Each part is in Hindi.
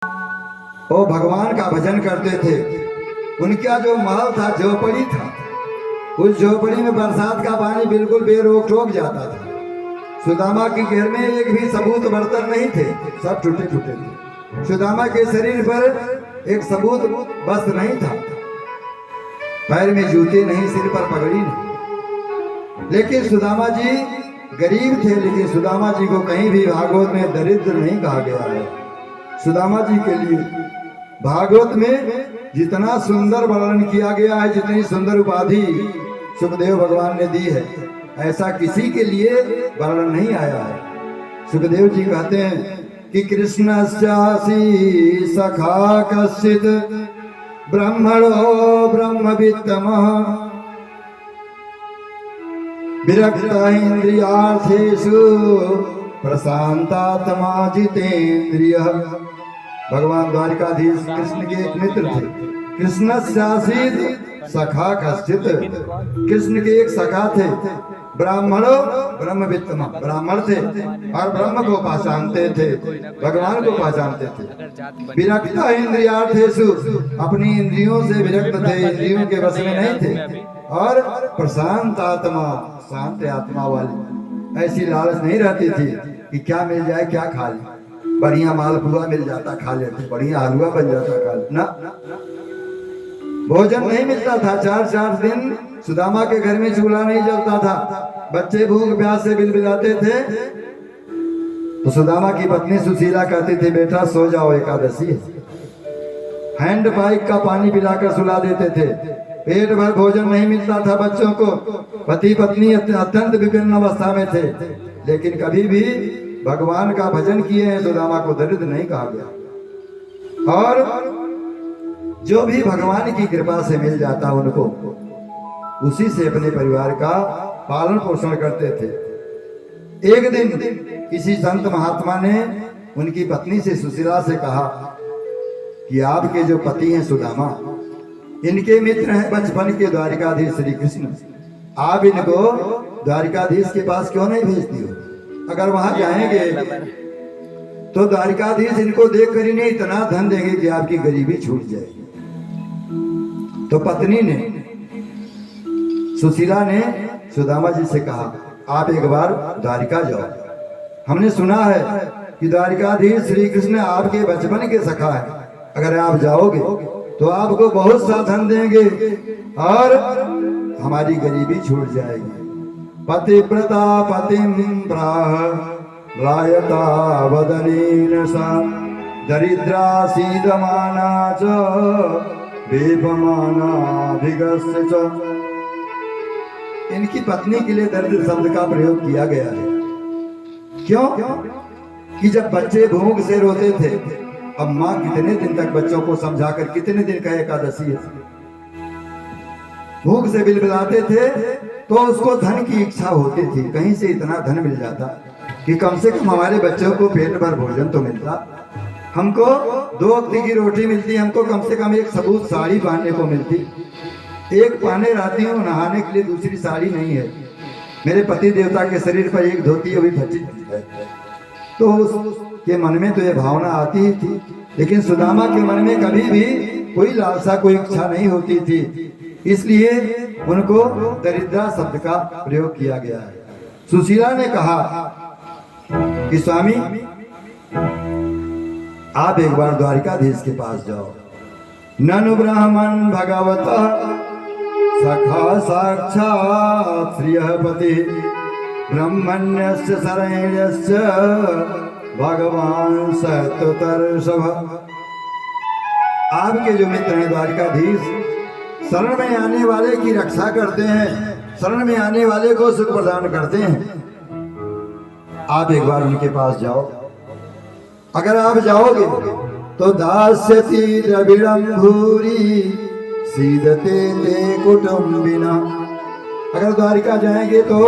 वो भगवान का भजन करते थे। उनका जो महल था, झोपड़ी था, उस झोपड़ी में बरसात का पानी बिल्कुल बेरोक टोक जाता था। सुदामा के घर में एक भी सबूत बर्तन नहीं थे, सब टूटे टूटे थे। सुदामा के शरीर पर एक सबूत वस्त्र नहीं था, पैर में जूते नहीं, सिर पर पगड़ी नहीं। लेकिन सुदामा जी गरीब थे, लेकिन सुदामा जी को कहीं भी भागवत में दरिद्र नहीं कहा गया है। सुदामा जी के लिए भागवत में जितना सुंदर वर्णन किया गया है, जितनी सुंदर उपाधि सुखदेव भगवान ने दी है, ऐसा किसी के लिए वर्णन नहीं आया है। सुखदेव जी कहते हैं कि कृष्णस्यासी सखा कश्चित् ब्रह्मणो ब्रह्मवित्तमः विरक्त इंद्रियार्थेषु प्रशांतात्मा जितेन्द्रियः। भगवान द्वारिकाधीश कृष्ण के एक मित्र थे। कृष्णस्यासीत् सखा कश्चित्, कृष्ण के एक सखा थे। ब्राह्मणो ब्रह्मवित्तम, ब्राह्मण थे और ब्रह्म को पहचानते थे, भगवान को पहचानते थे। विरक्त इंद्रियार्थेषु, अपनी इंद्रियों से विरक्त थे, इंद्रियों के वश में नहीं थे। और प्रशांत आत्मा, शांत आत्मा वाली, ऐसी लालच नहीं रहती थी कि क्या मिल जाए क्या खा ले। बढ़िया मालपुआ मिल जाता खा लेते, बढ़िया हलवा बन जाता खा लेते ना। भोजन नहीं मिलता था, 4-4 दिन सुदामा के घर में चूल्हा नहीं जलता था। बच्चे भूख प्यास से बिलबिलाते थे तो सुदामा की पत्नी सुशीला कहती थी, बेटा सो जाओ, एकादशी है। हैंड पाइप का पानी पिलाकर सुला देते थे। पेट भर भोजन नहीं मिलता था बच्चों को। पति पत्नी अत्यंत विभिन्न अवस्था में थे, लेकिन कभी भी भगवान का भजन किए हैं। सुदामा को दरिद्र नहीं कहा गया। और जो भी भगवान की कृपा से मिल जाता उनको, उसी से अपने परिवार का पालन पोषण करते थे। एक दिन किसी संत महात्मा ने उनकी पत्नी से, सुशीला से कहा कि आपके जो पति हैं सुदामा, इनके मित्र हैं बचपन के द्वारिकाधीश श्री कृष्ण, आप इनको द्वारिकाधीश के पास क्यों नहीं भेजती हो? अगर वहां जाएंगे तो द्वारिकाधीश इनको देख कर इन्हें इतना धन देंगे कि आपकी गरीबी छूट जाएगी। तो पत्नी ने, सुशीला ने सुदामा जी से कहा, आप एक बार द्वारिका जाओ। हमने सुना है कि द्वारिकाधीश श्री कृष्ण आपके बचपन के सखा है। अगर आप जाओगे तो आपको बहुत सा धन देंगे और हमारी गरीबी छूट जाएगी। पतिव्रता पतिं प्राह रायता वदनेन सा दरिद्रा सीदमाना च बेपमाना भिगस्य च। इनकी पत्नी के लिए दरिद्र शब्द का प्रयोग किया गया है। क्यों? कि जब बच्चे भूख से रोते थे, अब माँ कितने दिन तक बच्चों को समझाकर, कितने दिन का एकादशी है, भूख से बिलबिलाते थे, तो उसको धन की इच्छा होती थी, कहीं से इतना धन मिल जाता कि कम से कम हमारे बच्चों को पेट भर भोजन तो मिलता, हमको 2 वक्त की रोटी मिलती, हमको कम से कम एक सबूत साड़ी पहनने को मिलती। एक पहने रहती हूँ नहाने के लिए, दूसरी साड़ी नहीं है। मेरे पति देवता के शरीर पर एक धोती अभी फटी है। तो उसके मन में तो ये भावना आती ही थी, लेकिन सुदामा के मन में कभी भी कोई लालसा, कोई इच्छा नहीं होती थी। इसलिए उनको दरिद्रा शब्द का प्रयोग किया गया है। सुशीला ने कहा कि स्वामी आप एक बार द्वारिकाधीश के पास जाओ। ननु ब्राह्मण भगवत सखा साक्षात् श्रियपति ब्रह्मण्यस्य शरण्यस्य भगवान सत्तर्षभ। आपके जो मित्र हैं द्वारिकाधीश, शरण में आने वाले की रक्षा करते हैं, शरण में आने वाले को सुख प्रदान करते हैं। आप एक बार उनके पास जाओ। अगर आप जाओगे तो दास्यति द्रविड़ं भूरि सीदते ते कुटुंबिना। अगर द्वारिका जाएंगे तो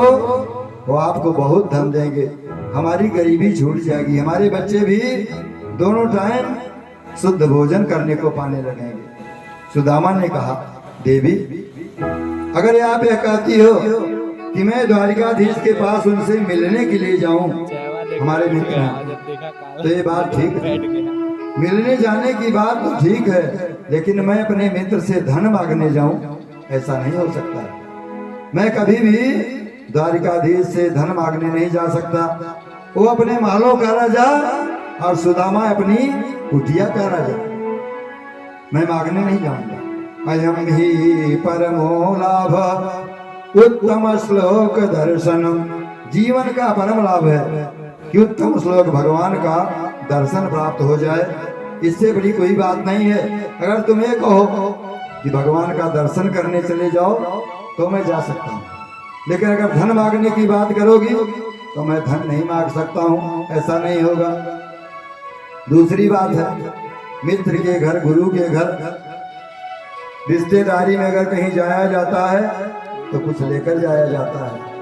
वो आपको बहुत धन देंगे, हमारी गरीबी छूट जाएगी, हमारे बच्चे भी दोनों टाइम शुद्ध भोजन करने को पाने लगेंगे। सुदामा ने कहा, देवी अगर आप यह कहती हो कि मैं द्वारिकाधीश के पास उनसे मिलने के लिए जाऊं, हमारे मित्र हैं, तो ये बात ठीक है। मिलने जाने की बात तो ठीक है, लेकिन मैं अपने मित्र से धन मांगने जाऊं, ऐसा नहीं हो सकता। मैं कभी भी द्वारिकाधीश से धन मांगने नहीं जा सकता। वो अपने महलों का राजा और सुदामा अपनी कुटिया का राजा। मैं मांगने नहीं जाऊंगा। अयम ही परमो लाभ उत्तम श्लोक दर्शन। जीवन का परम लाभ है कि उत्तम श्लोक भगवान का दर्शन प्राप्त हो जाए। इससे बड़ी कोई बात नहीं है। अगर तुम ये कहो कि भगवान का दर्शन करने चले जाओ तो मैं जा सकता हूँ, लेकिन अगर धन मांगने की बात करोगी तो मैं धन नहीं मांग सकता हूँ, ऐसा नहीं होगा। दूसरी बात है, मित्र के घर, गुरु के घर, रिश्तेदारी में अगर कहीं जाया जाता है तो कुछ लेकर जाया जाता है।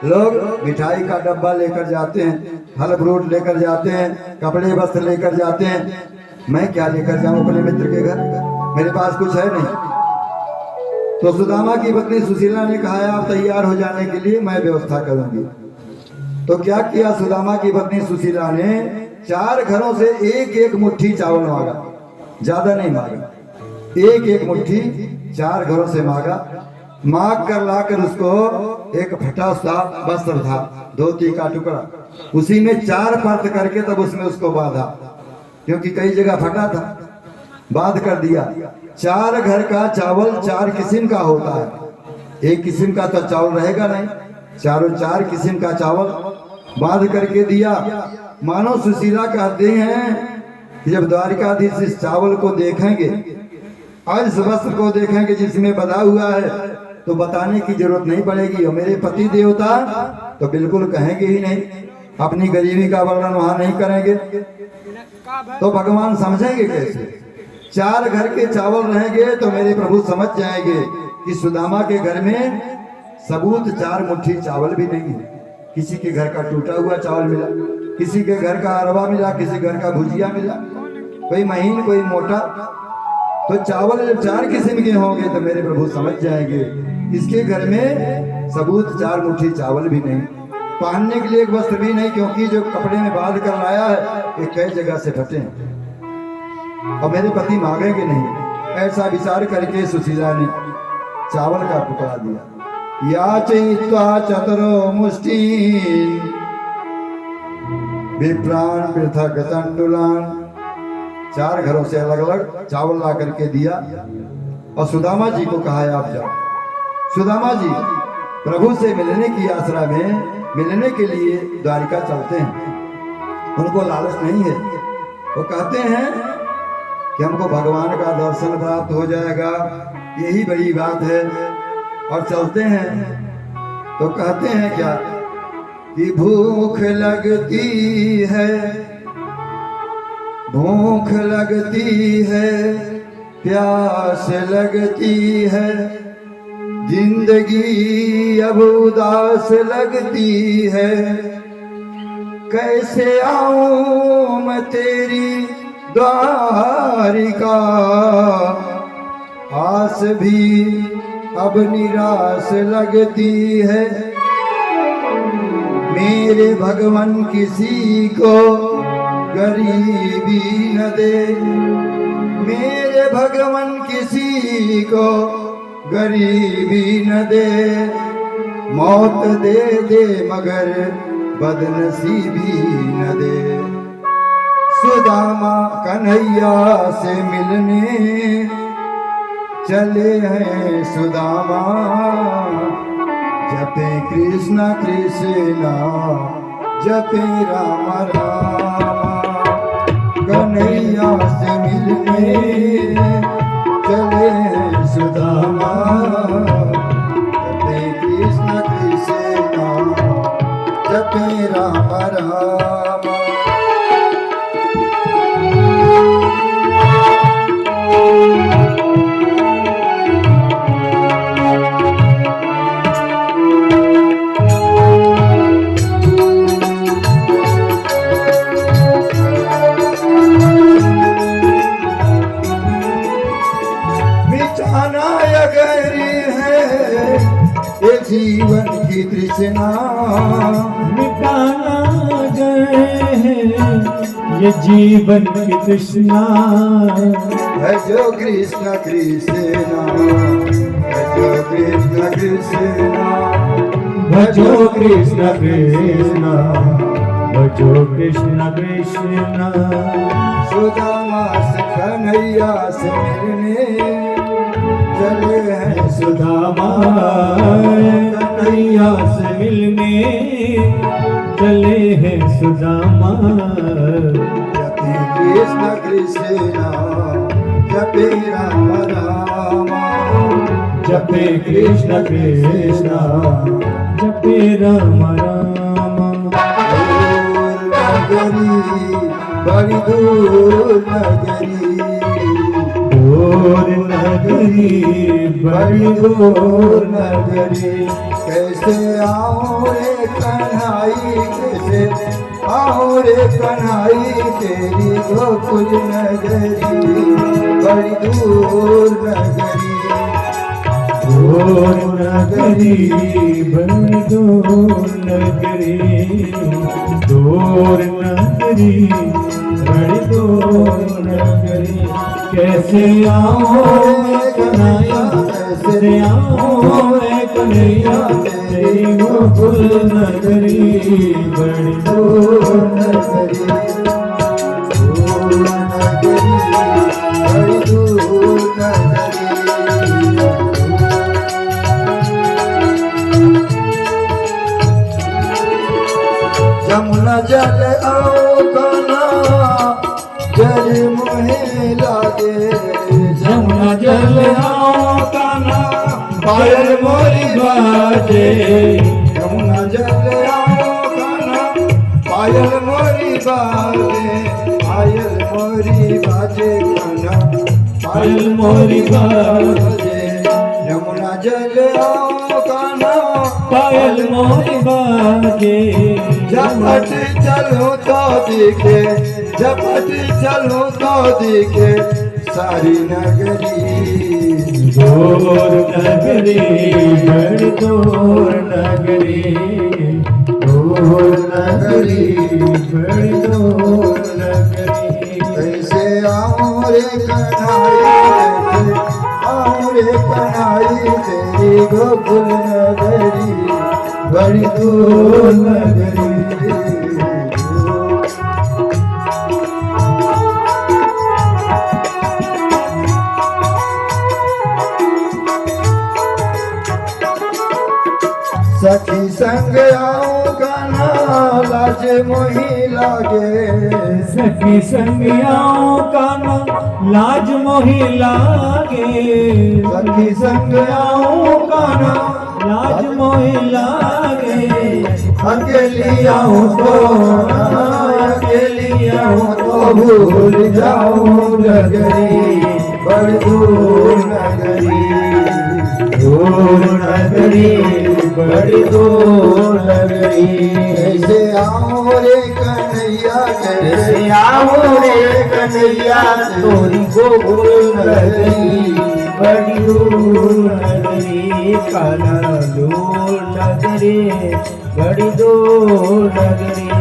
लोग मिठाई का डब्बा लेकर जाते हैं, फल फ्रूट लेकर जाते हैं, कपड़े वस्त्र लेकर जाते हैं। मैं क्या लेकर जाऊं अपने मित्र के घर? मेरे पास कुछ है नहीं। तो सुदामा की पत्नी सुशीला ने कहा, आप तैयार हो जाने के लिए मैं व्यवस्था करूंगी। तो क्या किया सुदामा की पत्नी सुशीला ने? 4 घरों से एक एक मुट्ठी चावल मांगा, ज्यादा नहीं मांगा, एक एक मुट्ठी 4 घरों से मांगा। मांग कर लाकर उसको एक फटा सा वस्त्र था, धोती का टुकड़ा, उसी में 4 परत करके तब उसमें उसको बांधा, क्योंकि कई जगह फटा था, बांध कर दिया। 4 घर का चावल 4 किस्म का होता है, एक किस्म का तो चावल रहेगा नहीं, चारों 4 किस्म का चावल बांध करके दिया। मानो सुशीला कहते हैं कि जब द्वारिकाधीश इस चावल को देखेंगे और इस वस्त्र को देखेंगे जिसमें बधा हुआ है, तो बताने की जरूरत नहीं पड़ेगी। और मेरे पति देवता तो बिल्कुल कहेंगे ही नहीं, अपनी गरीबी का वर्णन वहां नहीं करेंगे, तो भगवान समझेंगे कैसे? 4 घर के चावल रहेंगे तो मेरे प्रभु समझ जाएंगे कि सुदामा के घर में सबूत 4 मुट्ठी चावल भी नहीं है। किसी के घर का टूटा हुआ चावल मिला, किसी के घर का अरवा मिला, किसी घर का भुजिया मिला, कोई महीन कोई मोटा। तो चावल जब 4 किस्म के होंगे तो मेरे प्रभु समझ जाएंगे इसके घर में सबूत 4 मुट्ठी चावल भी नहीं, पहनने के लिए एक वस्त्र भी नहीं, क्योंकि जो कपड़े में बांध कर लाया है ये कई जगह से फटे हैं और मेरे पति मांगेंगे नहीं। ऐसा विचार करके सुशीला ने चावल का टुकड़ा दिया। याचयित्वा चतुरो मुष्टि विप्राण पृथक तंडुलान। 4 घरों से अलग अलग चावल ला करके दिया और सुदामा जी को कहा आप जाओ। सुदामा जी प्रभु से मिलने की आसरा में मिलने के लिए द्वारिका चलते हैं, उनको लालच नहीं है। वो कहते हैं कि हमको भगवान का दर्शन प्राप्त हो जाएगा, यही बड़ी बात है, और चलते हैं। तो कहते हैं क्या कि भूख लगती है, भूख लगती है, प्यास लगती है, जिंदगी अब उदास लगती है। कैसे आऊं मैं तेरी द्वारिका, आस भी अब निराश लगती है। मेरे भगवान किसी को गरीबी न दे, मेरे भगवान किसी को गरीबी न दे। मौत दे दे मगर बदनसीबी न दे। सुदामा कन्हैया से मिलने चले हैं सुदामा, जपे कृष्णा कृष्णा जपे राम रामा। कन्हैया से मिलने चले हैं सुदामा, जपे कृष्णा कृष्णा जपे राम रामा। जीवन की तृष्णा मिटाना गए हैं ये जीवन की तृष्णा। भजो कृष्ण कृष्ण, भजो कृष्ण कृष्ण, भजो कृष्ण कृष्ण, भजो कृष्ण कृष्ण। सुदामा से कन्हैया से मिलने चले हैं, सुदामा कन्हैया से मिलने चले हैं सुदामा। जपे कृष्ण कृष्ण, जपे राम राम, जपे कृष्ण कृष्ण, जपे राम राम। दूर नगरी, बड़ी दूर नगरी, दूर नगरी, बड़ी दूर नगरी। कैसे आऊं रे कन्हाई, कैसे आऊं रे कन्हाई, तेरी गोकुल नगरी, बड़ी दूर नगरी। दूर नगरी, बड़ी दूर नगरी, दूर नगरी, बड़ी दूर नगरी। कैसे आऊं रे कन्हैया, कैसे आऊं रे कन्हैया, तेरी गोकुल नगरी, बड़ी दूर नगरी। दूर नगरी, बड़ी दूर नगरी। जमुना जल आओ कान्हा, जल मोहे लागे, जमुना जल आओ कान्हा, पायल मोरी बाजे। यमुना जल आओ कान्हा, पायल मोरी बाजे, पायल मोरी बाजे कान्हा, पायल मोरी बाजे। यमुना जल आओ कान्हा, पायल मोरी बाजे। झपट चलो तो दिखे, झपट चलो तो दिखे सारी नगरी। दूर नगरी, बड़ी दूर नगरी, दूर नगरी, बड़ी दूर नगरी। कैसे आऊं रे कन्हाई, कैसे आऊं रे कन्हाई, तेरी गोकुल नगरी, बड़ी दूर नगरी। सखी संग आऊं कान्हा, लाज मोही लागे, सखी संग आऊं कान्हा, लाज मोही लागे। सखी संग आऊं कान्हा, लाज मोही लागे। अकेली आऊं तो, अकेली आऊं तो भूल जाऊं नगरी, बड़ी दूर नगरी। दूर नगरी, बड़ी दूर नगरी। कैसे आऊं रे कन्हैया, कैसे आऊं रे कन्हैया, तोरी गोकुल नगरी, बड़ी दूर नगरी। कान्हा दूर नगरी, बड़ी दूर नगरी।